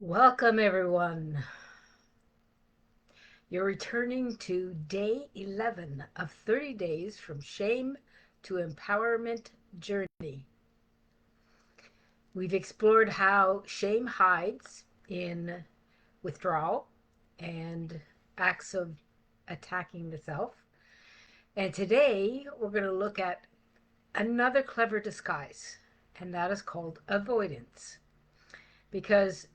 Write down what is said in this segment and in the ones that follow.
Welcome, everyone. You're returning to day 11 of 30 days from shame to empowerment journey. We've explored how shame hides in withdrawal and acts of attacking the self. And today we're going to look at another clever disguise, and that is called avoidance. Because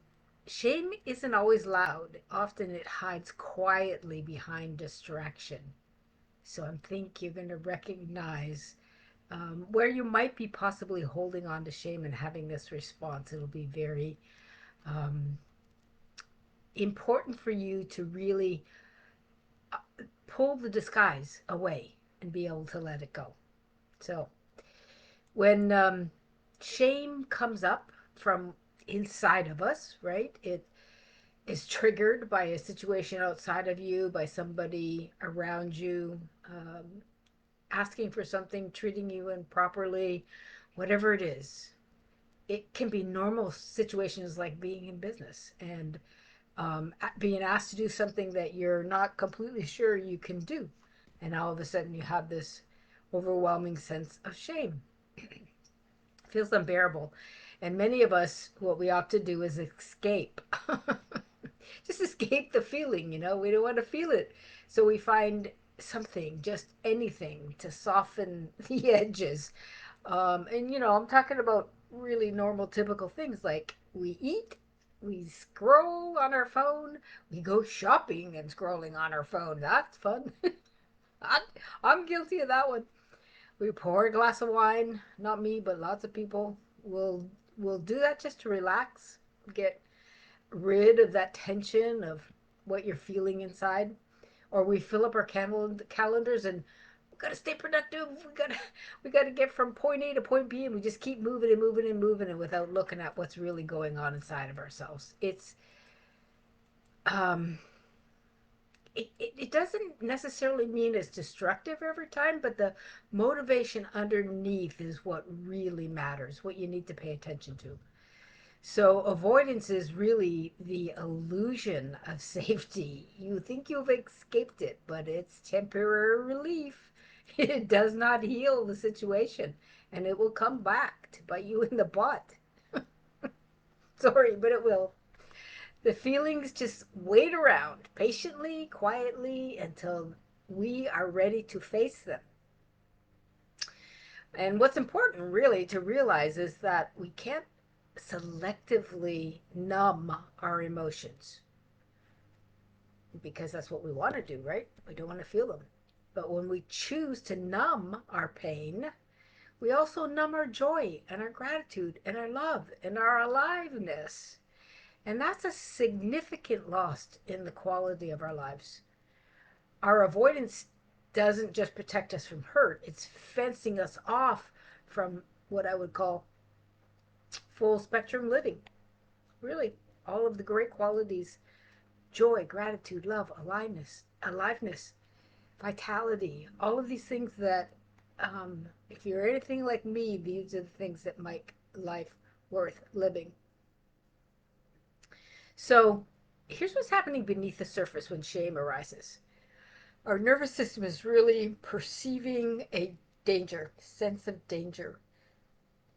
shame isn't always loud. Often it hides quietly behind distraction. So I think you're going to recognize where you might be possibly holding on to shame and having this response. It'll be very um, important for you to really pull the disguise away and be able to let it go. So when shame comes up from inside of us, right? It is triggered by a situation outside of you, by somebody around you, asking for something, treating you improperly, whatever it is. It can be normal situations like being in business and being asked to do something that you're not completely sure you can do. And all of a sudden you have this overwhelming sense of shame. It feels unbearable. And many of us, what we opt to do is escape. Just escape the feeling, we don't want to feel it. So we find something, just anything to soften the edges. And I'm talking about really normal, typical things like we eat, we scroll on our phone, we go shopping and scrolling on our phone. That's fun. I'm, I'm guilty of that one. We pour a glass of wine, not me, but lots of people will do that just to relax, get rid of that tension of what you're feeling inside. Or we fill up our calendars and we gotta stay productive. We gotta get from point A to point B, and we just keep moving and moving and moving, and without looking at what's really going on inside of ourselves. Um, it doesn't necessarily mean it's destructive every time, but the motivation underneath is what really matters, what you need to pay attention to. So avoidance is really the illusion of safety. You think you've escaped it, but it's temporary relief. It does not heal the situation, and it will come back to bite you in the butt. Sorry, but it will. The feelings just wait around patiently, quietly until we are ready to face them. And what's important really to realize is that we can't selectively numb our emotions because that's what we want to do, right? We don't want to feel them. But when we choose to numb our pain, we also numb our joy and our gratitude and our love and our aliveness. And that's a significant loss in the quality of our lives. Our avoidance doesn't just protect us from hurt, it's fencing us off from what I would call full spectrum living. Really, all of the great qualities: joy, gratitude, love, aliveness, vitality, all of these things that, if you're anything like me, these are the things that make life worth living. So, here's what's happening beneath the surface when shame arises. Our nervous system is really perceiving a danger, sense of danger,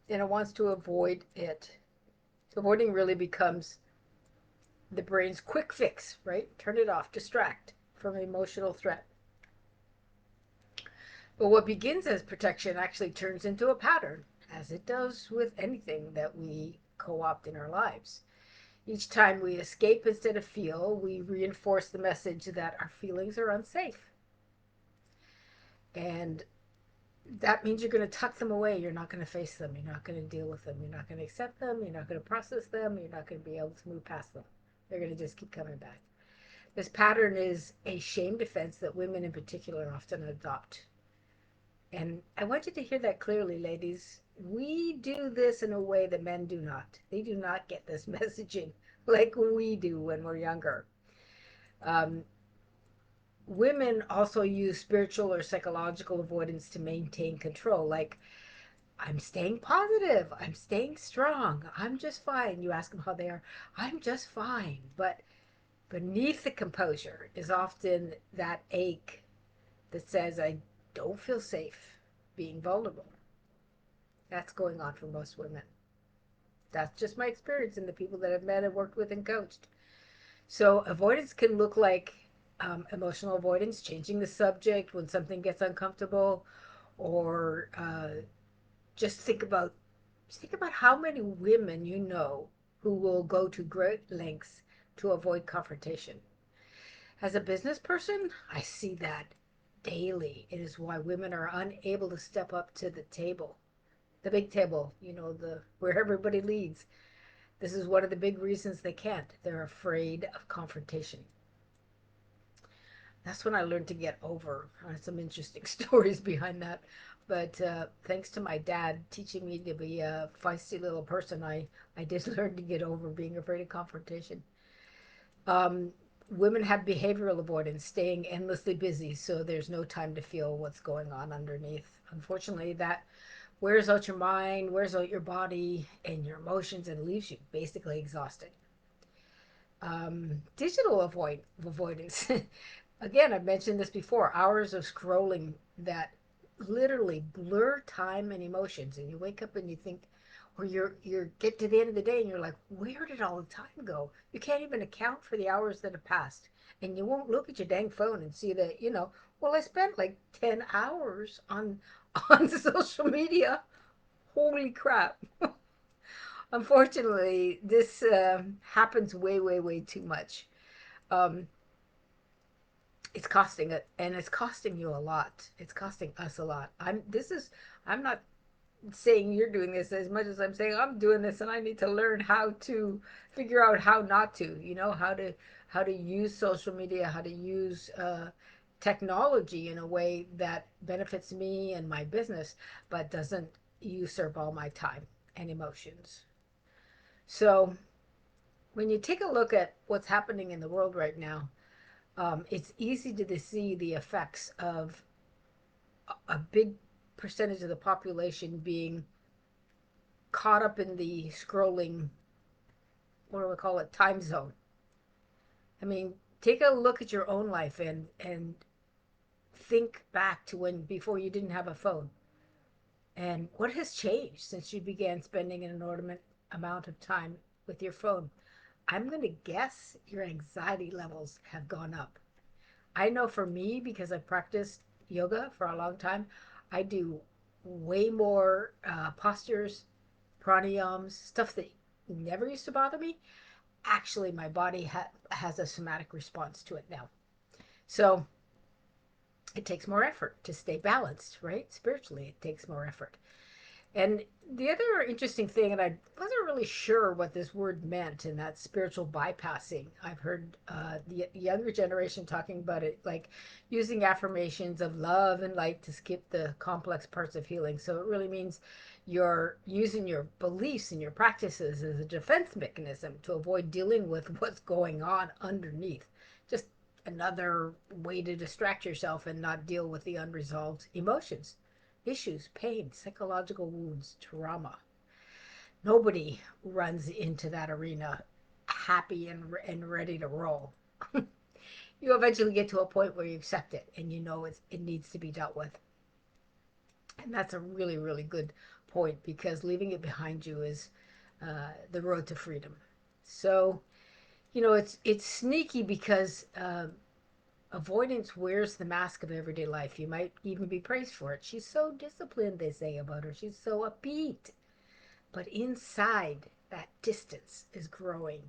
and it wants to avoid it. Avoiding really becomes the brain's quick fix, right? Turn it off, distract from emotional threat. But what begins as protection actually turns into a pattern, as it does with anything that we co opt in our lives. Each time we escape instead of feel, we reinforce the message that our feelings are unsafe. And that means you're going to tuck them away. You're not going to face them. You're not going to deal with them. You're not going to accept them. You're not going to process them. You're not going to be able to move past them. They're going to just keep coming back. This pattern is a shame defense that women in particular often adopt. And I want you to hear that clearly, ladies. We do this in a way that men do not. They do not get this messaging like we do when we're younger. Um, Women also use spiritual or psychological avoidance to maintain control. Like, I'm staying positive. I'm staying strong. I'm just fine. You ask them how they are. I'm just fine. But beneath the composure is often that ache that says, I don't feel safe being vulnerable. That's going on for most women. That's just my experience in the people that I've met and worked with and coached. So, avoidance can look like emotional avoidance, changing the subject when something gets uncomfortable, or just think about how many women you know who will go to great lengths to avoid confrontation. As a business person, I see that daily. It is why women are unable to step up to the table, the big table, the where everybody leads. This is one of the big reasons they can't. They're afraid of confrontation. That's when I learned to get over. Some interesting stories behind that. But thanks to my dad teaching me to be a feisty little person, I did learn to get over being afraid of confrontation. Um, Women have behavioral avoidance, staying endlessly busy, so there's no time to feel what's going on underneath. Unfortunately, that wears out your mind, wears out your body and your emotions, and leaves you basically exhausted. Digital avoidance. Again, I've mentioned this before, hours of scrolling that literally blur time and emotions. And you wake up and you think, or you're get to the end of the day and you're like, where did all the time go? You can't even account for the hours that have passed. And you won't look at your dang phone and see that, well, I spent like 10 hours on on social media. Holy crap. Unfortunately, this happens way, way, way too much. Um, it's costing it, and it's costing you a lot. It's costing us a lot. I'm not saying you're doing this as much as I'm saying I'm doing this, and I need to learn how to figure out how not to, how to use social media, how to use technology in a way that benefits me and my business, but doesn't usurp all my time and emotions. So when you take a look at what's happening in the world right now, it's easy to see the effects of a big percentage of the population being caught up in the scrolling, what do we call it, time zone. I mean, take a look at your own life and think back to when before you didn't have a phone. And what has changed since you began spending an inordinate amount of time with your phone? I'm going to guess your anxiety levels have gone up. I know for me, because I've practiced yoga for a long time, I do way more postures, pranayams, stuff that never used to bother me. Actually, my body has a somatic response to it now. So it takes more effort to stay balanced, right? Spiritually, it takes more effort. And the other interesting thing, and I wasn't really sure what this word meant, and that's spiritual bypassing. I've heard the younger generation talking about it, like using affirmations of love and light to skip the complex parts of healing. So it really means you're using your beliefs and your practices as a defense mechanism to avoid dealing with what's going on underneath. Just another way to distract yourself and not deal with the unresolved emotions, issues, pain, psychological wounds, trauma. Nobody runs into that arena happy and ready to roll. You eventually get to a point where you accept it and you know it needs to be dealt with. And that's a really, really good point, because leaving it behind you is the road to freedom. So, it's sneaky because avoidance wears the mask of everyday life. You might even be praised for it. She's so disciplined, they say about her. She's so upbeat. But inside, that distance is growing,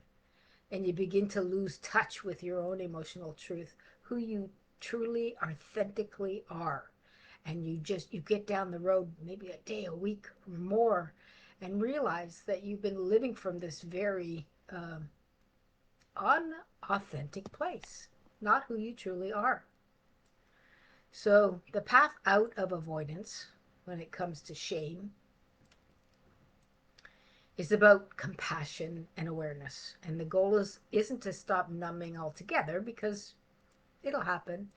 and you begin to lose touch with your own emotional truth, who you truly, authentically are. And you get down the road, maybe a day, a week, or more, and realize that you've been living from this very unauthentic place, not who you truly are. So, the path out of avoidance when it comes to shame is about compassion and awareness. And the goal isn't to stop numbing altogether, because it'll happen,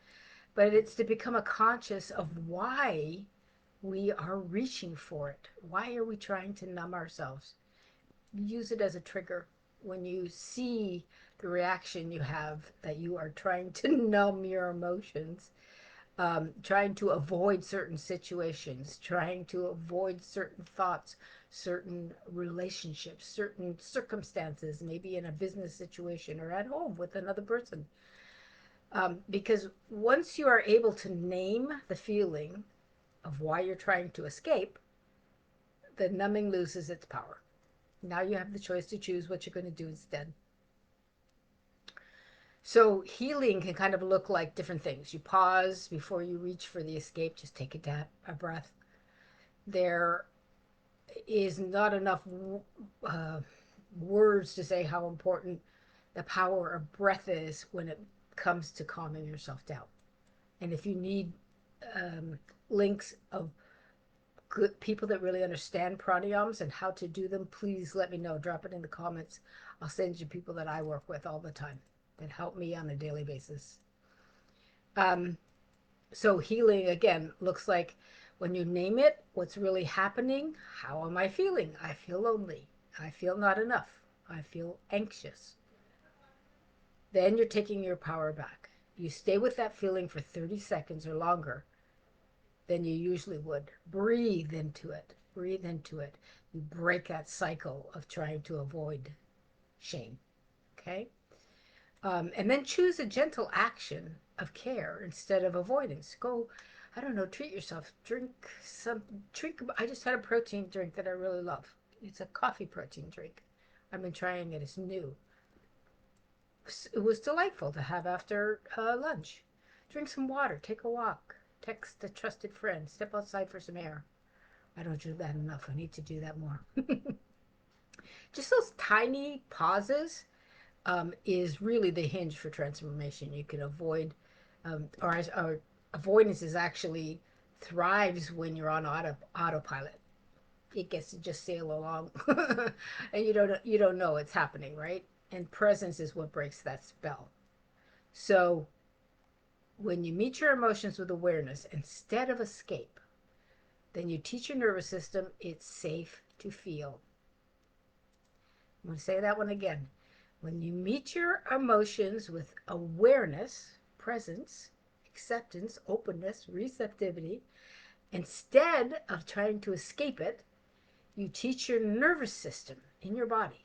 but it's to become a conscious of why We are reaching for it. Why are we trying to numb ourselves? Use it as a trigger. When you see the reaction you have that you are trying to numb your emotions, trying to avoid certain situations, trying to avoid certain thoughts, certain relationships, certain circumstances, maybe in a business situation or at home with another person. Because once you are able to name the feeling of why you're trying to escape, the numbing loses its power. Now you have the choice to choose what you're going to do instead. So healing can kind of look like different things. You pause before you reach for the escape. Just take a breath. There is not enough uh, words to say how important the power of breath is when it comes to calming yourself down. And if you need um, links of good people that really understand pranayams and how to do them, please let me know. Drop it in the comments. I'll send you people that I work with all the time that help me on a daily basis. Um, so healing again looks like when you name it, what's really happening. How am I feeling? I feel lonely. I feel not enough. I feel anxious. Then you're taking your power back. You stay with that feeling for 30 seconds or longer than you usually would. Breathe into it. Breathe into it. You break that cycle of trying to avoid shame. Okay? And then choose a gentle action of care instead of avoidance. Go, I don't know, treat yourself. Drink. I just had a protein drink that I really love. It's a coffee protein drink. I've been trying it. It's new. It was delightful to have after lunch. Drink some water. Take a walk. Text a trusted friend. Step outside for some air. I don't do that enough. I need to do that more. Just those tiny pauses is really the hinge for transformation. You can avoid, or avoidance is actually thrives when you're on autopilot. It gets to just sail along, and you don't know it's happening, right? And presence is what breaks that spell. So when you meet your emotions with awareness instead of escape, then you teach your nervous system it's safe to feel. I'm going to say that one again. When you meet your emotions with awareness, presence, acceptance, openness, receptivity, instead of trying to escape it, you teach your nervous system in your body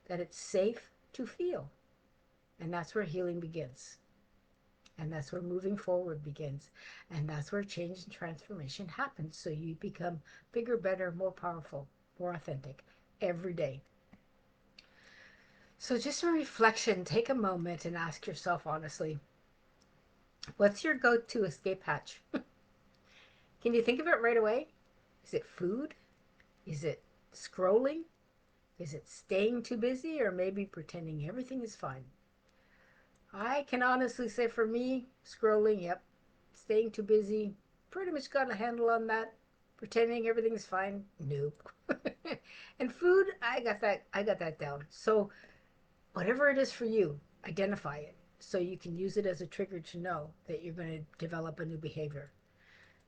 that it's safe to feel. And that's where healing begins. And that's where moving forward begins. And that's where change and transformation happens. So you become bigger, better, more powerful, more authentic every day. So, just a reflection, take a moment and ask yourself honestly, what's your go to escape hatch? Can you think of it right away? Is it food? Is it scrolling? Is it staying too busy or maybe pretending everything is fine? I can honestly say for me, scrolling, yep. Staying too busy, pretty much got a handle on that. Pretending everything's fine, nope. And food, I got that down. So whatever it is for you, identify it so you can use it as a trigger to know that you're going to develop a new behavior.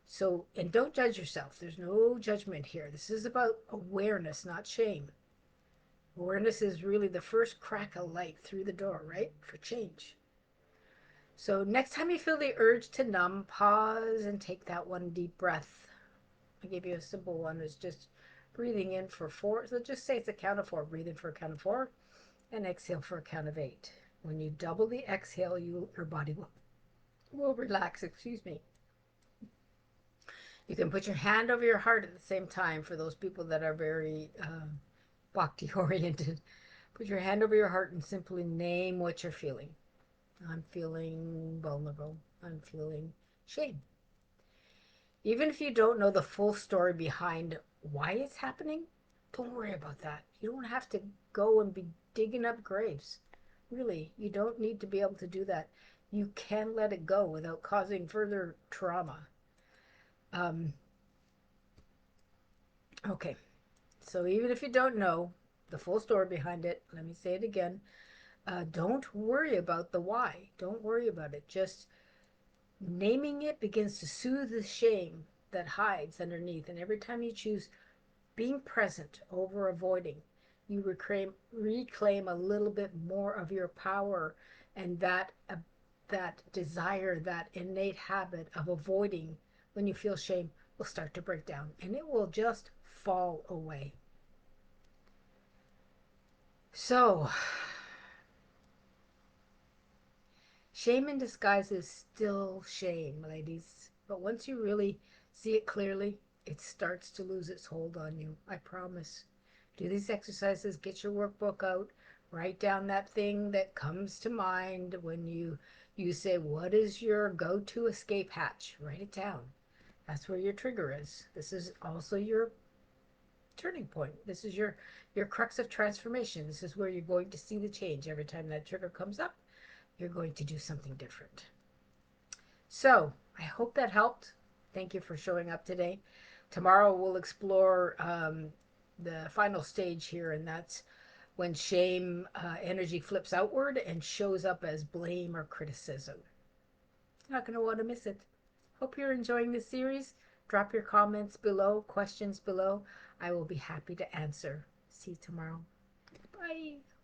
So, and don't judge yourself. There's no judgment here. This is about awareness, not shame. Awareness is really the first crack of light through the door, right? For change. So, next time you feel the urge to numb, pause and take that one deep breath. I gave you a simple one. It's just breathing in for 4. So, just say it's a count of 4. Breathe in for a count of 4 and exhale for a count of 8. When you double the exhale, your body will relax. Excuse me. You can put your hand over your heart at the same time for those people that are very bhakti oriented. Put your hand over your heart and simply name what you're feeling. I'm feeling vulnerable. I'm feeling shame. Even if you don't know the full story behind why it's happening, don't worry about that. You don't have to go and be digging up graves. Really, you don't need to be able to do that. You can let it go without causing further trauma. Um, okay, so even if you don't know the full story behind it, let me say it again. Don't worry about the why. Don't worry about it. Just naming it begins to soothe the shame that hides underneath. And every time you choose being present over avoiding, you reclaim a little bit more of your power, and that desire, that innate habit of avoiding when you feel shame will start to break down, and it will just fall away. So, shame in disguise is still shame, ladies. But once you really see it clearly, it starts to lose its hold on you. I promise. Do these exercises, get your workbook out, write down that thing that comes to mind when you say, what is your go-to escape hatch? Write it down. That's where your trigger is. This is also your turning point. This is your crux of transformation. This is where you're going to see the change. Every time that trigger comes up, you're going to do something different. So I hope that helped. Thank you for showing up today. Tomorrow we'll explore the final stage here, and that's when shame energy flips outward and shows up as blame or criticism. You're not going to want to miss it. Hope you're enjoying this series. Drop your comments below, questions below. I will be happy to answer. See you tomorrow. Bye.